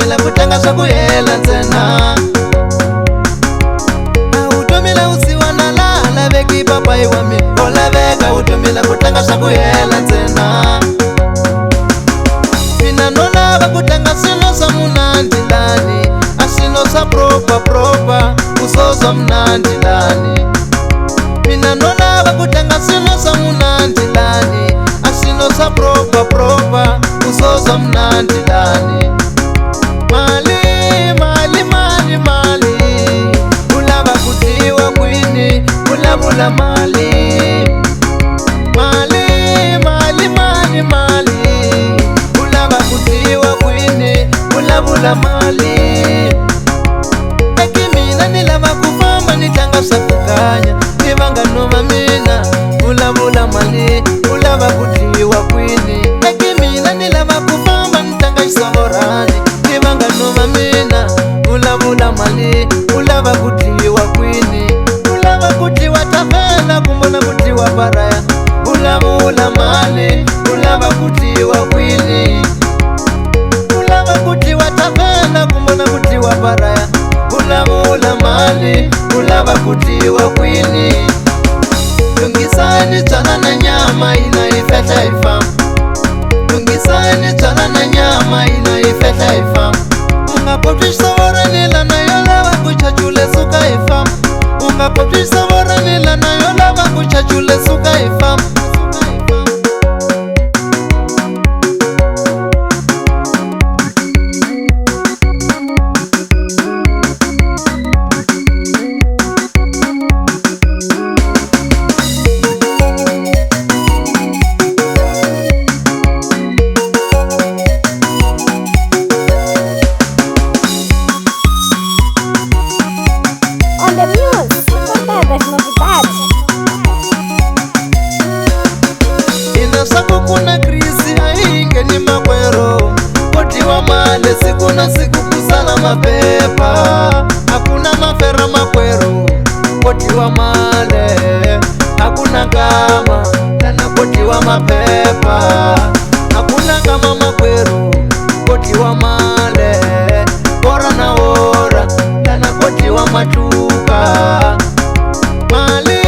la kutanga swa ku hela ntsena. Vutomi la usiwa na la veki papai wa mi olaveka. Vutomi la kutanga swa ku hela ntsena. Mina no lava kutanga swilo swa munandi lani, a swilo swa propa usoza mnandi lani. Mina no lava kutanga swilo swa munandi lani, a swilo swa propa usoza mnandi lani. Mali ulava kutiwa kwini ulavula mali. Ulava kutiwa kwini ulavula mali. Eki mina nilava kufamba nitanga swa kukanya, ni vanghano va mina ulavula mali. Ulava kutiwa kwini. Eki mina nilava kufamba nitanga xisovorani, ni vanghano va mina ulavula mali. Ulava kutiwa kwini. Ulava kutiwa tavela kumbona kutiwa paraya. Ulavula mali. Ulava kutiwa kwini. Ulava kutiwa tavela kumbona kutiwa paraya. Ulavula mali. Ulava kutiwa kwini. Lungisani tsala na nyama ina ifehla ifam. Lungisani tsala na nyama ina ifehla ifam. Unga kopti xisovorani lana yo lava ku chachule suka ifam. Unga kopti xisovorani lana yo lava ku chachule suka ifam. Kuna krisi haingeni makwero, kotiwa male siku na siku kusala mapepa. Hakuna mafera makwero, kotiwa male. Hakuna kama tana kotiwa mapepa. Hakuna kama makwero, kotiwa male. Ora na ora tana kotiwa matuka. Mali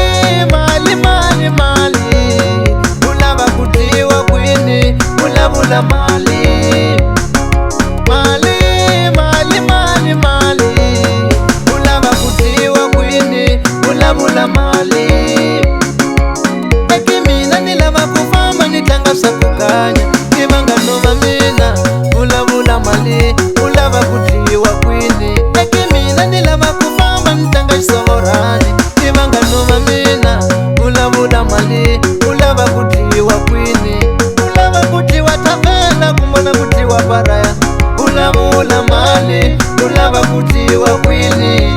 ulava kutiwa kwini ulavula mali. Ulava kutiwa kwini ulavula mali. Eki mina nilava kufamba nitanga swa kukanya, ni vanghano va mina ulavula mali. Ulava kutiwa kwini. Eki mina nilava kufamba nitanga xisovorani, ni vanghano va mina ulavula mali. Ulava kutiwa kwini. Ulava kutiwa tavela kumbona kutiwa paraya. Ulavula mali. Ulava kutiwa kwini.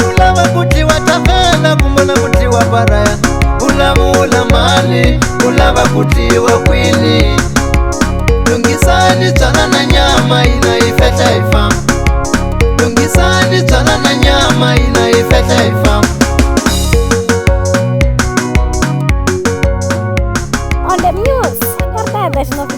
Ulava kutiwa tavela kumbona kutiwa paraya. Ulavula mali. Ulava kutiwa kwini. Lungisani tsala na nyama ina ifehla ifam. Lungisani tsala na nyama ina ifehla ifam. On the news, your version of